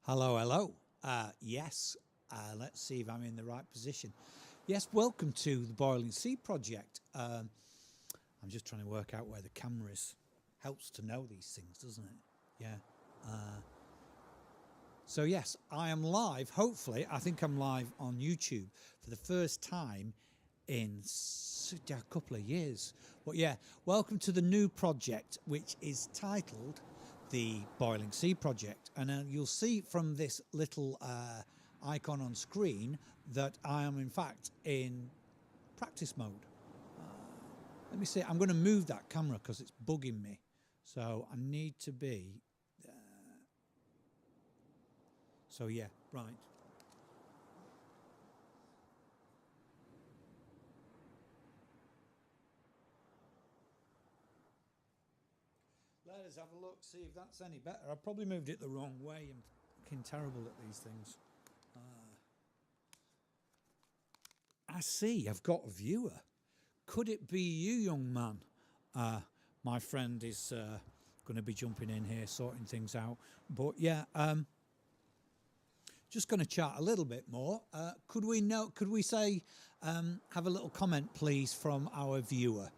Hello, hello. Yes, let's see if I'm in the right position. Yes, welcome to the Boiling Sea Project. I'm just trying to work out where the camera is. Helps to know these things, doesn't it? Yeah. So yes, I am live. Hopefully, I think I'm live on YouTube for the first time in a couple of years. But yeah, welcome to the new project, which is titled the Boiling Sea Project. And you'll see from this little icon on screen that I am in fact in practice mode. Let me see, I'm going to move that camera because it's bugging me. So I need to be... So yeah, right. Let us have a look, see if that's any better. I probably moved it the wrong way. I'm fucking terrible at these things. I see, I've got a viewer. Could it be you, young man? My friend is going to be jumping in here, sorting things out. But yeah, just going to chat a little bit more. Could we say, have a little comment, please, from our viewer?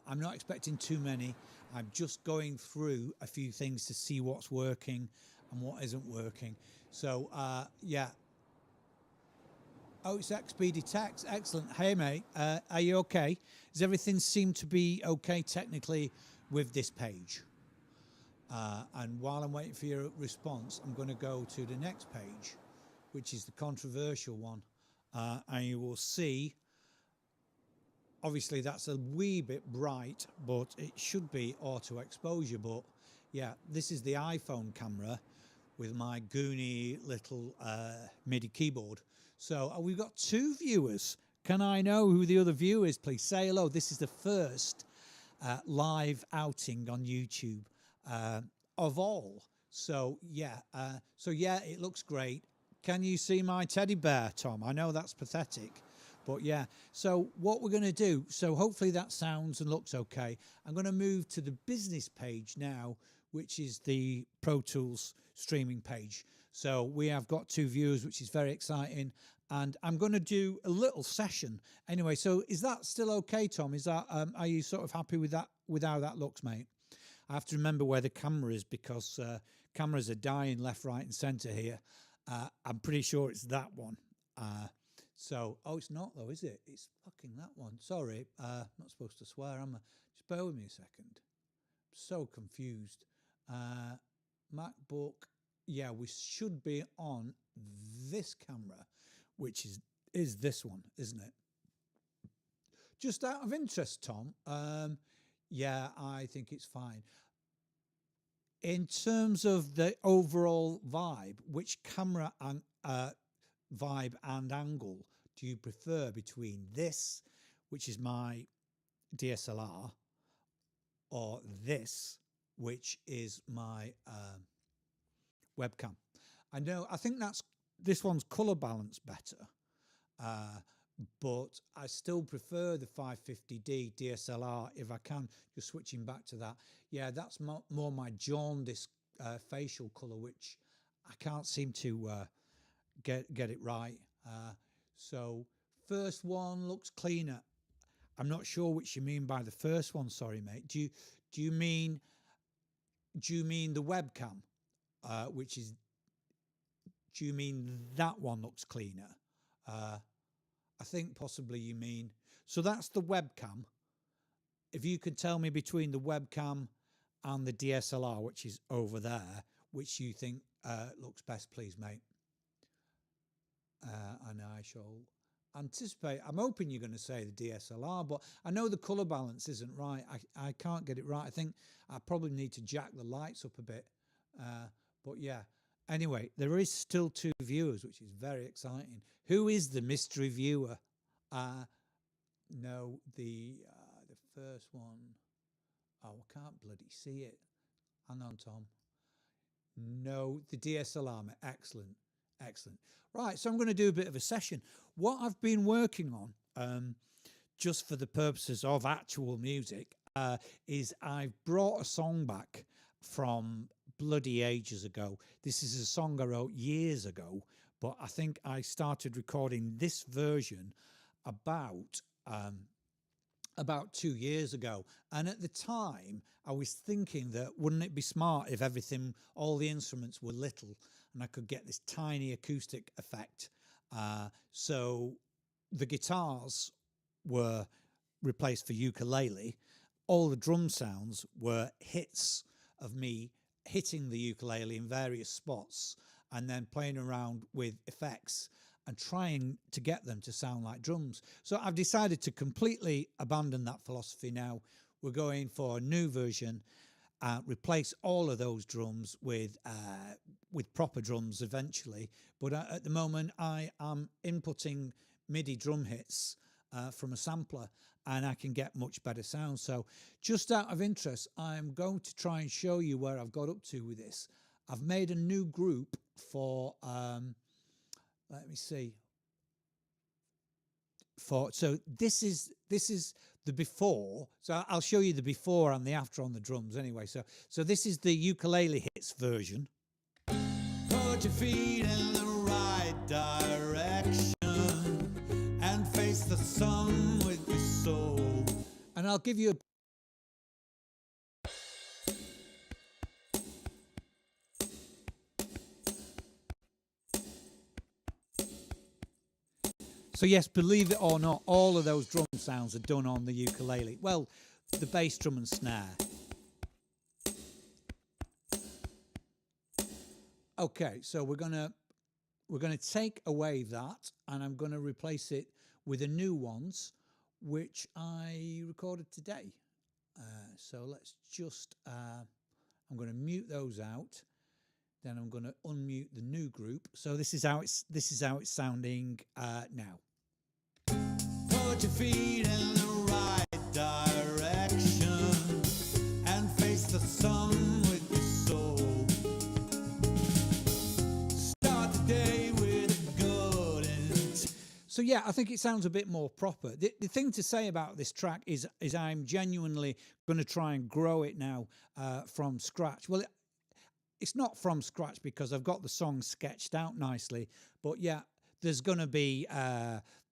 I'm not expecting too many. I'm just going through a few things to see what's working and what isn't working. So, yeah. Oh, it's XP Text. Excellent. Hey, mate. Are you okay? Does everything seem to be okay technically with this page? And while I'm waiting for your response, I'm going to go to the next page, which is the controversial one. And you will see, obviously that's a wee bit bright, but it should be auto exposure. But yeah, this is the iPhone camera with my goony little MIDI keyboard. So we've got two viewers. Can I know who the other viewer is, please? Say hello. This is the first live outing on YouTube of all. So yeah, it looks great. Can you see my teddy bear, Tom? I know that's pathetic, but yeah. So what we're going to do, so hopefully that sounds and looks okay. I'm going to move to the business page now, which is the Pro Tools streaming page. So we have got two viewers, which is very exciting. And I'm going to do a little session anyway. So is that still okay, Tom? Is that, are you sort of happy with that, with how that looks, mate? I have to remember where the camera is because cameras are dying left, right and centre here. I'm pretty sure it's that one. So, oh, it's not though, is it? It's fucking that one. Sorry, I'm not supposed to swear, am I? Just bear with me a second. I'm so confused. MacBook, yeah, we should be on this camera, which is this one, isn't it? Just out of interest, Tom, yeah, I think it's fine. In terms of the overall vibe, which camera and vibe and angle do you prefer between this, which is my DSLR, or this, which is my webcam? I think this one's color balance better, but I still prefer the 550D DSLR if I can. Just switching back to that. Yeah, that's more my jaundice facial color, which I can't seem to get it right. So first one looks cleaner. I'm not sure which you mean by the first one. Sorry, mate. Do you mean the webcam, do you mean that one looks cleaner? I think possibly you mean, so that's the webcam. If you could tell me between the webcam and the DSLR, which is over there, which you think looks best, please, mate. And I shall anticipate, I'm hoping you're going to say the DSLR, but I know the color balance isn't right. I can't get it right. I think I probably need to jack the lights up a bit. But yeah. Anyway, there is still two viewers, which is very exciting. Who is the mystery viewer? No, the first one. Oh, I can't bloody see it. Hang on, Tom. No, the DSLR. Excellent, excellent. Right, so I'm going to do a bit of a session. What I've been working on, just for the purposes of actual music, is I've brought a song back from bloody ages ago. This is a song I wrote years ago, but I think I started recording this version about 2 years ago. And at the time, I was thinking that wouldn't it be smart if everything, all the instruments were little, and I could get this tiny acoustic effect. So the guitars were replaced for ukulele. All the drum sounds were hits of me hitting the ukulele in various spots and then playing around with effects and trying to get them to sound like drums. So I've decided to completely abandon that philosophy now. We're going for a new version, replace all of those drums with proper drums eventually. But at the moment, I am inputting MIDI drum hits from a sampler, and I can get much better sound. So just out of interest, I'm going to try and show you where I've got up to with this. I've made a new group for, let me see. So this is the before. So I'll show you the before and the after on the drums anyway. So this is the ukulele hits version. Put your feet in the right direction and face the sun with your soul. And I'll give you a So yes, believe it or not, all of those drum sounds are done on the ukulele. Well, the bass drum and snare. Okay, so we're gonna take away that, and I'm gonna replace it with the new ones, which I recorded today. So let's just I'm gonna mute those out. Then I'm gonna unmute the new group. So this is how it's sounding now. Put your feet in the right direction and face the sun with your soul. Start the day with a good intent. So yeah, I think it sounds a bit more proper. The thing to say about this track is I'm genuinely going to try and grow it now from scratch. Well, it's not from scratch because I've got the song sketched out nicely, but yeah, there's going to be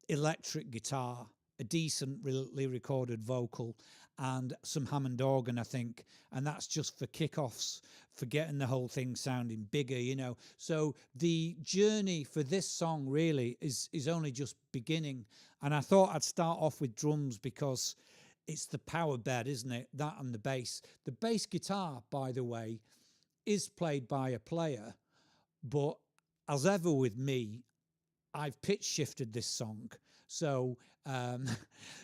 electric guitar, a decently recorded vocal, and some Hammond organ, I think, and that's just for kickoffs, for getting the whole thing sounding bigger, you know. So the journey for this song really is only just beginning, and I thought I'd start off with drums because it's the power bed, isn't it? That and the bass. The bass guitar, by the way, is played by a player, but as ever with me, I've pitch shifted this song. So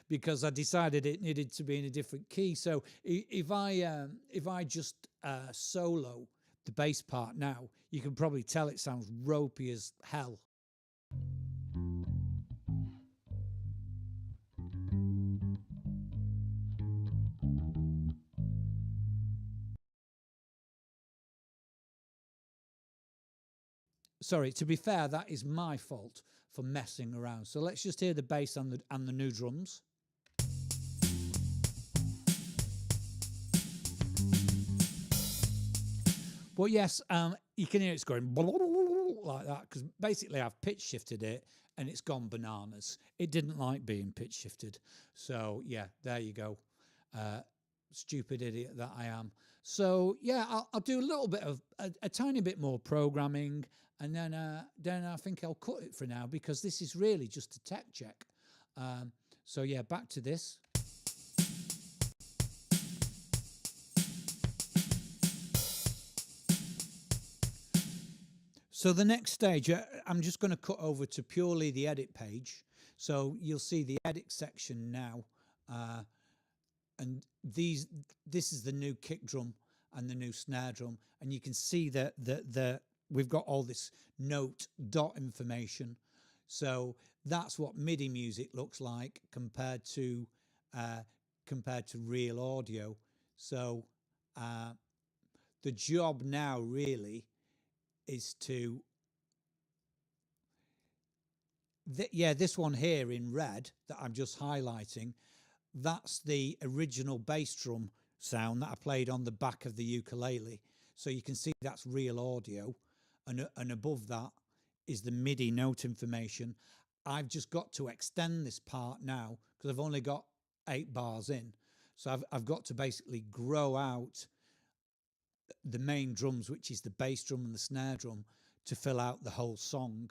because I decided it needed to be in a different key. So if I just solo the bass part now, you can probably tell it sounds ropey as hell. Sorry, to be fair, that is my fault for messing around. So let's just hear the bass and the new drums. But yes, you can hear it's going like that because basically I've pitch shifted it and it's gone bananas. It didn't like being pitch shifted. So yeah, there you go. Stupid idiot that I am. So yeah, I'll do a little bit of a tiny bit more programming, and then I think I'll cut it for now because this is really just a tech check. So yeah, back to this. So the next stage, I'm just going to cut over to purely the edit page. So you'll see the edit section now. And this is the new kick drum and the new snare drum, and you can see that we've got all this note dot information. So that's what MIDI music looks like compared to real audio. So the job now really is to this one here in red that I'm just highlighting. That's the original bass drum sound that I played on the back of the ukulele. So you can see that's real audio, and above that is the MIDI note information. I've just got to extend this part now because I've only got 8 bars in. So I've got to basically grow out the main drums, which is the bass drum and the snare drum, to fill out the whole song.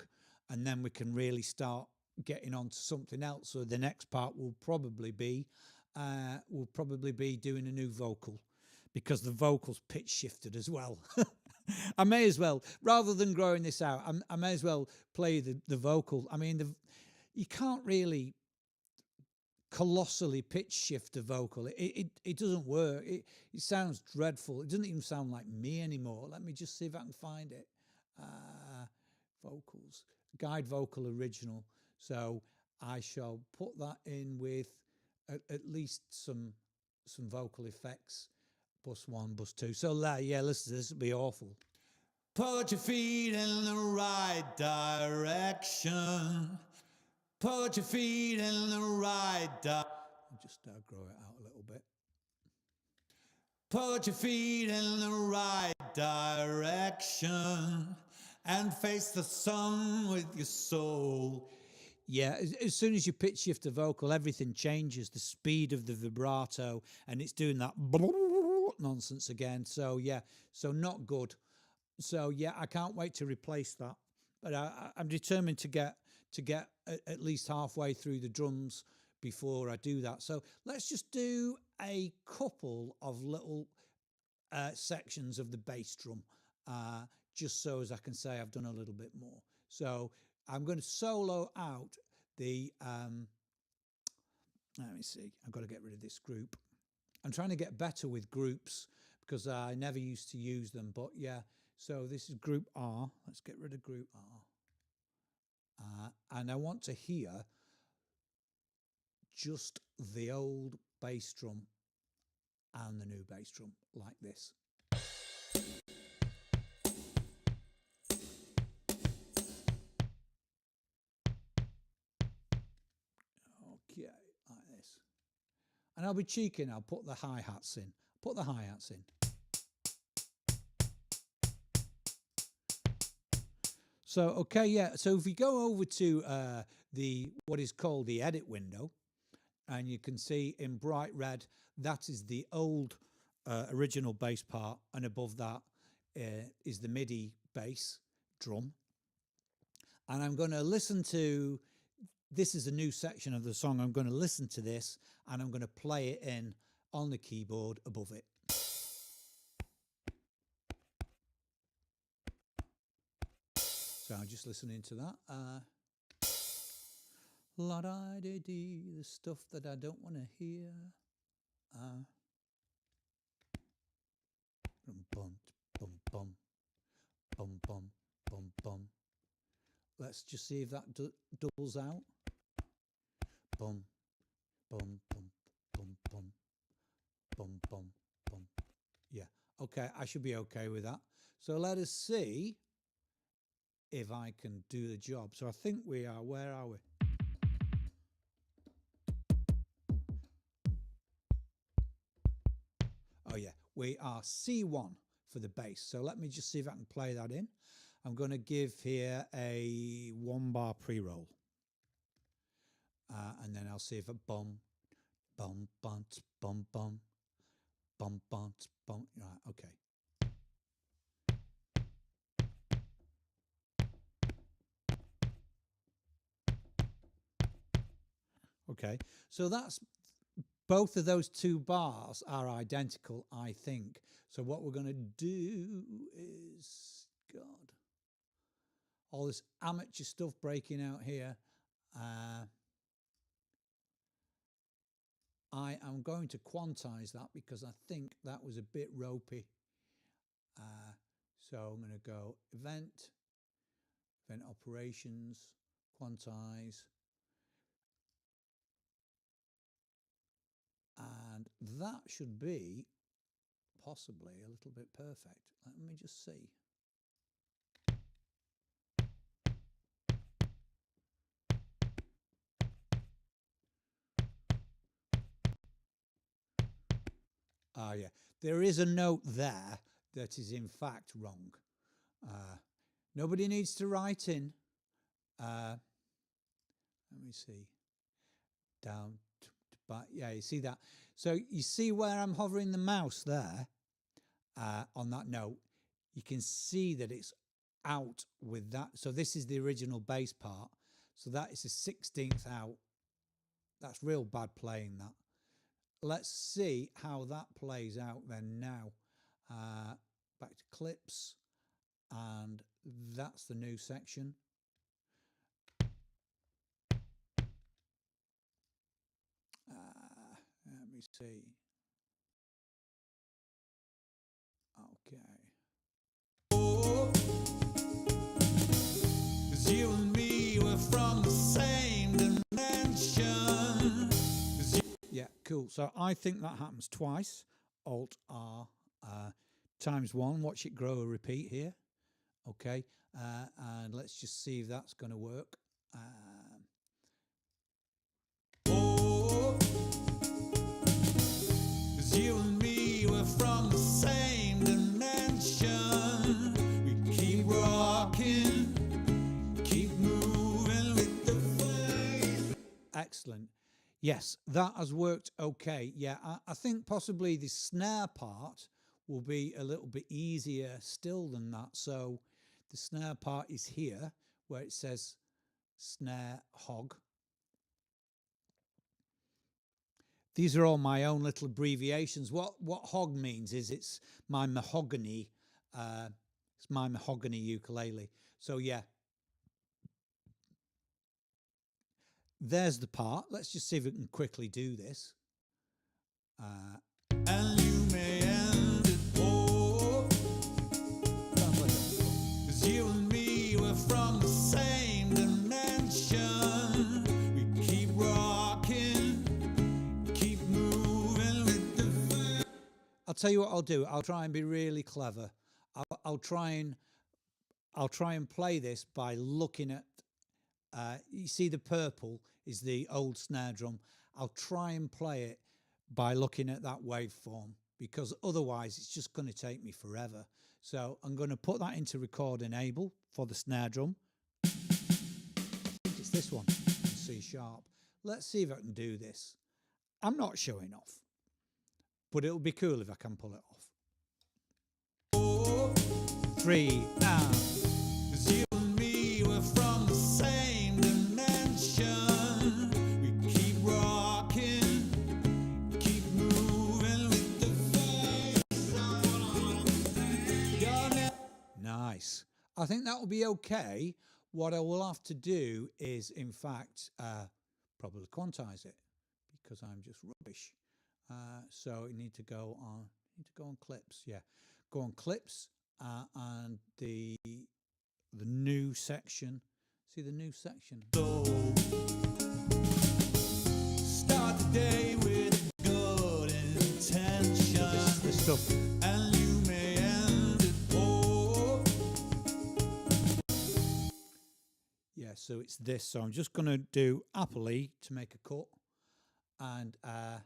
And then we can really start getting on to something else. So the next part will probably be doing a new vocal, because the vocal's pitch shifted as well. I may as well, rather than growing this out, I may as well play the vocal. I mean, you can't really colossally pitch shift a vocal. It doesn't work. It sounds dreadful. It doesn't even sound like me anymore. Let me just see if I can find it. Vocals, guide vocal original. So I shall put that in with at least some vocal effects. +1, +2. So yeah, listen, this will be awful. Put your feet in the right direction. Put your feet in the right direction. Just grow it out a little bit. Put your feet in the right direction and face the sun with your soul. Yeah, as soon as you pitch shift a vocal, everything changes. The speed of the vibrato, and it's doing that nonsense again. So yeah, so not good. So yeah, I can't wait to replace that. But I'm determined to get at least halfway through the drums before I do that. So let's just do a couple of little sections of the bass drum, just so as I can say I've done a little bit more. So I'm going to solo out the, let me see, I've got to get rid of this group. I'm trying to get better with groups because I never used to use them, but yeah. So this is group R. Let's get rid of group R. And I want to hear just the old bass drum and the new bass drum like this. Okay, like this. And I'll be cheeky and I'll put the hi-hats in. Put the hi-hats in. So, okay, yeah. So if we go over to what is called the edit window, and you can see in bright red, that is the old original bass part, and above that is the MIDI bass drum. And I'm going to listen to, this is a new section of the song. I'm going to listen to this and I'm going to play it in on the keyboard above it. So I'm just listening to that. La-da-dee-dee, the stuff that I don't want to hear. Bum, bum, bum, bum, bum, bum, bum. Let's just see if that doubles out. Bum, bum, bum, bum, bum, bum, bum, bum. Yeah, okay, I should be okay with that. So let us see if I can do the job. So I think we are, where are we? Oh yeah, we are C1 for the bass. So let me just see if I can play that in. I'm going to give here a 1 bar pre-roll. And then I'll see if a bum, bum, bunt, bum, bum, bum, bunt, bum. Right, okay. Okay, so that's, both of those 2 bars are identical, I think. So what we're going to do is, God, all this amateur stuff breaking out here. I am going to quantize that because I think that was a bit ropey. So I'm going to go event operations, quantize. And that should be possibly a little bit perfect. Let me just see. Ah, yeah. There is a note there that is in fact wrong. Nobody needs to write in. Let me see. Down to back. Yeah, you see that. So you see where I'm hovering the mouse there on that note. You can see that it's out with that. So this is the original bass part. So that is a 16th out. That's real bad playing, that. Let's see how that plays out then now. Back to clips, and that's the new section. Let me see. Okay. Oh, 'cause you and me were from the same dimension. Yeah, cool. So I think that happens twice. Alt R times 1. Watch it grow a repeat here. Okay, and let's just see if that's going to work. Oh, 'cause you and me were from the same dimension. We keep rocking, keep moving with the flame. Excellent. Yes, that has worked okay. Yeah, I think possibly the snare part will be a little bit easier still than that. So the snare part is here where it says snare hog. These are all my own little abbreviations. What hog means is it's my mahogany ukulele. So yeah, there's the part. Let's just see if we can quickly do this. And you may end it all. Cause you and me were from the same dimension. We keep rocking, keep moving with the flame. I'll tell you what I'll do. I'll try and be really clever. I'll try and play this by looking at. You see the purple is the old snare drum. I'll try and play it by looking at that waveform, because otherwise it's just going to take me forever. So I'm going to put that into record enable for the snare drum. I think it's this one, C sharp. Let's see if I can do this. I'm not showing off, but it'll be cool if I can pull it off. 4, 3, and 'cause you and me were from the same dimension. We keep rocking, keep moving with the flame. Nice. I think that will be okay. What I will have to do is, in fact, probably quantize it, because I'm just rubbish. So you need to go on. Clips. Yeah, go on clips, and the new section. See the new section. So start the day with good intention. This stuff. And you may end it all. Yeah, so it's this. So I'm just going to do happily to make a cut. And oh,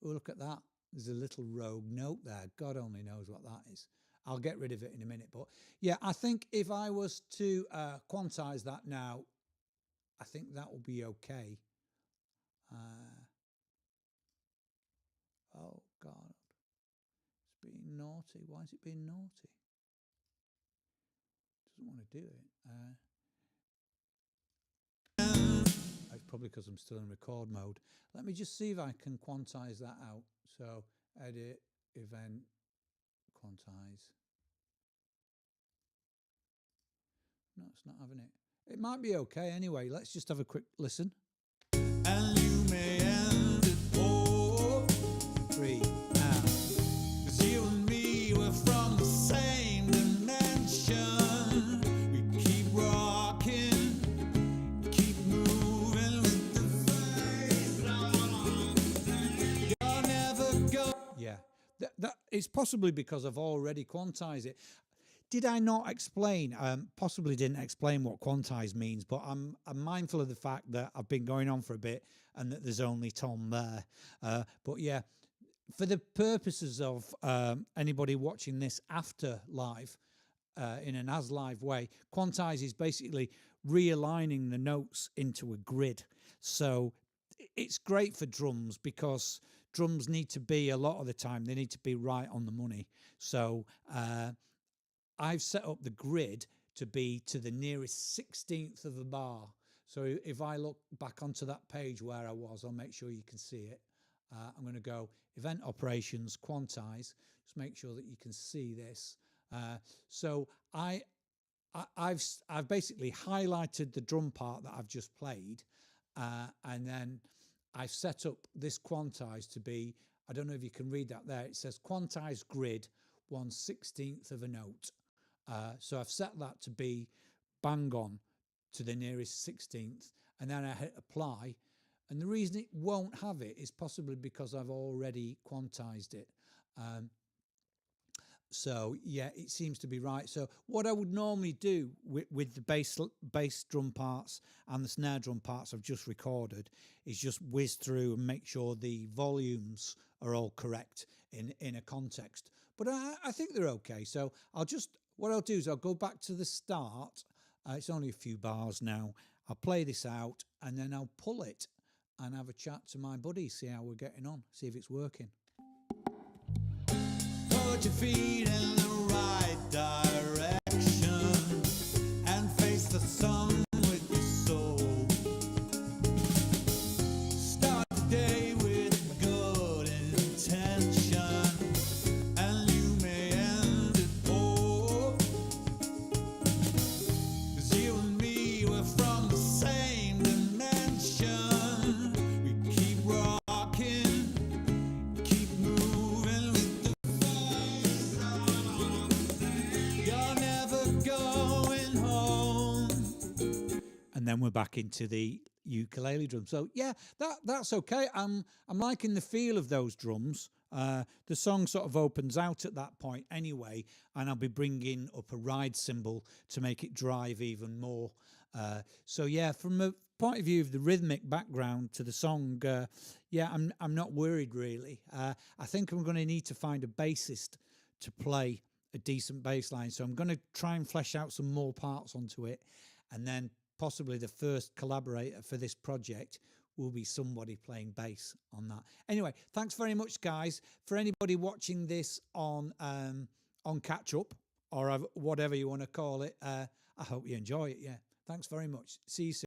look at that. There's a little rogue note there. God only knows what that is. I'll get rid of it in a minute. But yeah, I think if I was to quantize that now, I think that will be okay. Oh, God. It's being naughty. Why is it being naughty? Doesn't want to do it. It's probably because I'm still in record mode. Let me just see if I can quantize that out. So edit, event, quantize. No, it's not having it. It might be okay anyway. Let's just have a quick listen. And you may end it all. 3, and 'cause you and me were from the same dimension. We keep rocking, keep moving with the flame. You'll never go. Yeah, that it's possibly because I've already quantized it. Did I not explain? Possibly didn't explain what quantize means, but I'm mindful of the fact that I've been going on for a bit and that there's only Tom there. But yeah, for the purposes of anybody watching this after live, in an as live way, quantize is basically realigning the notes into a grid. So it's great for drums because drums need to be, a lot of the time, they need to be right on the money. So I've set up the grid to be to the nearest 16th of a bar. So if I look back onto that page where I was, I'll make sure you can see it. I'm going to go event operations, quantize, just make sure that you can see this. So I've basically highlighted the drum part that I've just played, and then I've set up this quantize to be, I don't know if you can read that there, it says quantize grid 1/16th of a note. So I've set that to be bang on to the nearest 16th, and then I hit apply. And the reason it won't have it is possibly because I've already quantized it. So yeah, it seems to be right. So what I would normally do with the bass drum parts and the snare drum parts I've just recorded is just whiz through and make sure the volumes are all correct in a context. But I think they're okay. So what I'll do is I'll go back to the start. It's only a few bars now. I'll play this out and then I'll pull it and have a chat to my buddy, see how we're getting on, see if it's working. Put your feet in the right direction and face the sun with your soul. Start the day with good intention and you may end it all. 'Cause you and me were from the same dimension. We keep rocking, keep moving with the you're never going home. And then we're back into the ukulele drum. So yeah, that's okay. I'm liking the feel of those drums. The song sort of opens out at that point anyway, and I'll be bringing up a ride cymbal to make it drive even more. So yeah, from a point of view of the rhythmic background to the song, yeah, I'm not worried really. I think I'm going to need to find a bassist to play a decent bass line, so I'm going to try and flesh out some more parts onto it, and then possibly the first collaborator for this project will be somebody playing bass on that. Anyway, thanks very much, guys. For anybody watching this on catch up or whatever you want to call it, I hope you enjoy it. Yeah, thanks very much. See you soon.